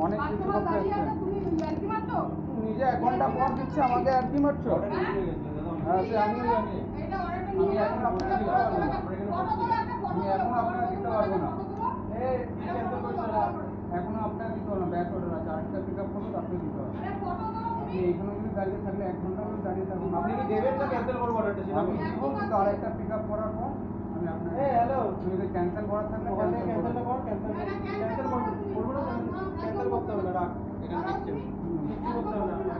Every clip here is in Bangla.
অনেক কিছু করতে নিজে 1 ঘন্টা পর দিচ্ছে আমাকে আর কি মারছো? হ্যাঁ সে আমি এখন আপনাকে দিতে পারবো না। আমি এখন আপনাকে দিতে পারবো না। এখনো আপনাকে দিতে পারবো না। ব্যাক অর্ডার আছে, আরেকটা পিক আপ করবো তারপরে দিতে হবে। আপনি এইখানে যদি দাঁড়িয়ে থাকলে 1 ঘন্টা আমি দাঁড়িয়ে থাকবো। আপনি কি দেবেন না ক্যান্সেল করবো অর্ডারটা? আমি দিব, কিন্তু আরেকটা পিক আপ করার পর আমি আপনাকে হ্যালো যদি ক্যান্সেল করার থাকলে ক্যান্সেলটা কর। ক্যান্সেল করবো না, ক্যান্সেল করতে হবে না, রাখ এখানে দিচ্ছি কিছু করতে হবে না।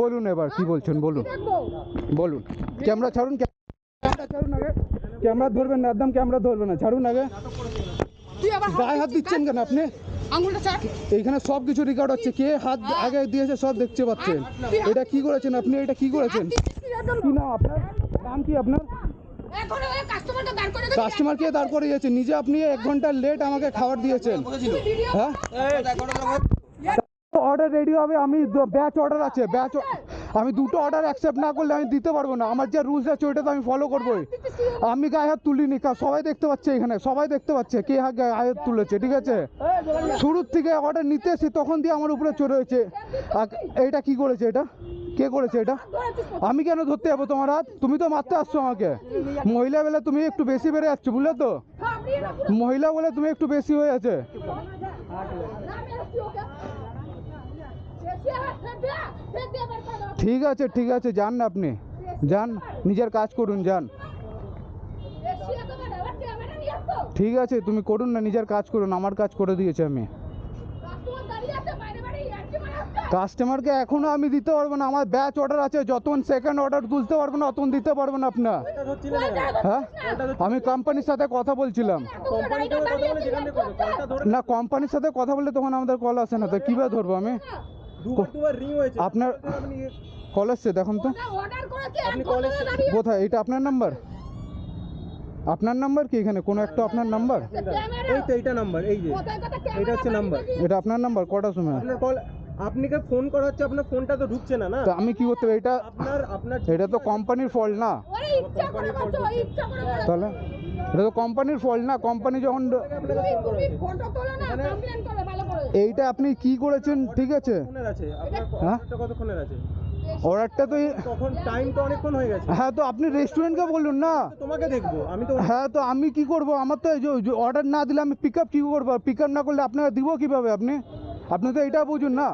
বলুন এবার কি বলছেন, বলুন বলুন। ক্যামেরা ছাড়ুন, ক্যামেরা ছাড়ুন আগে। ক্যামেরা ধরবেন না, একদম ক্যামেরা ধরবেন না, ছাড়ুন আগে। গায়ে হাত দিচ্ছেন কেন আপনি? এইখানে সব কিছু রেকর্ড হচ্ছে, কে হাত আগে দিয়েছে সব দেখতে পাচ্ছেন। এটা কি করেছেন আপনি? এটা কি করেছেন? কি নাম আপনার? নাম কি আপনার? কাস্টমারকে দাঁড় করে দিয়েছেন, নিজে আপনি 1 ঘন্টা লেট আমাকে খাবার দিয়েছেন। হ্যাঁ অর্ডার রেডি হবে, আমি ব্যাচ অর্ডার আছে, ব্যাচ আমি দুটো অর্ডার অ্যাকসেপ্ট না করলে আমি দিতে পারবো না। আমার যে রুলস আছে ওইটা তো আমি ফলো করবোই। আমি গায়ে হাত তুলিনি, সবাই দেখতে পাচ্ছে, এখানে সবাই দেখতে পাচ্ছে কে গায়ে হাত তুলেছে, ঠিক আছে? শুরুর থেকে অর্ডার নিতে এসে তখন দিয়ে আমার উপরে চড়ে হয়েছে। এইটা কি করেছে? এটা কে করেছে? এটা আমি কেন ধরতে যাবো তোমার হাত? তুমি তো মারতে আসছো আমাকে। মহিলা বলে তুমি একটু বেশি বেড়ে যাচ্ছ, বুঝলে তো? মহিলা বলে তুমি একটু বেশি হয়ে আছে। ঠিক আছে ঠিক আছে, যান না আপনি, যান নিজের কাজ করুন, যান। ঠিক আছে তুমি করুন না, নিজের কাজ করুন, আমার কাজ করে দিয়েছি আমি। কাস্টমারকে এখনো আমি দিতে পারবো না, আমার ব্যাচ অর্ডার আছে, যতক্ষণ সেকেন্ড অর্ডার তুলতে পারবো না ততক্ষণ দিতে পারবো না আপনার। হ্যাঁ আমি কোম্পানির সাথে কথা বলছিলাম না, কোম্পানির সাথে কথা বললে তখন আমাদের কল আসে না, তো কীভাবে ধরবো আমি? আপনার কল এসছে দেখুন তো, কোথায়? এটা আপনার নাম্বার? আপনার নাম্বার কি এখানে কোনো একটা আপনার নাম্বার? এই তো এইটা নাম্বার, এই যে এটা হচ্ছে নাম্বার। এটা আপনার নাম্বার? কটার সময় আপনার কল, আপনাকে ফোন করা হচ্ছে, আপনার ফোনটা তো ঢুকছে না। না তো আমি কি করতে হবে? এটা আপনার এটা তো কোম্পানির ফল্ট না, তাহলে এটা তো কোম্পানির ফল্ট না। কোম্পানি যখন এইটা আপনি কি করেছেন, ঠিক আছে? হ্যাঁ কতক্ষণের আছে অর্ডারটা তো তখন টাইম তো অনেকক্ষণ হয়ে গেছে। হ্যাঁ তো আপনি রেস্টুরেন্টকে বলুন না, তোমাকে দেখবো আমি তো। হ্যাঁ তো আমি কি করবো? আমার তো অর্ডার না দিলে আমি পিক আপ কী করবো? পিক আপ না করলে আপনাকে দিব কিভাবে? আপনি তো এটা বুঝুন না।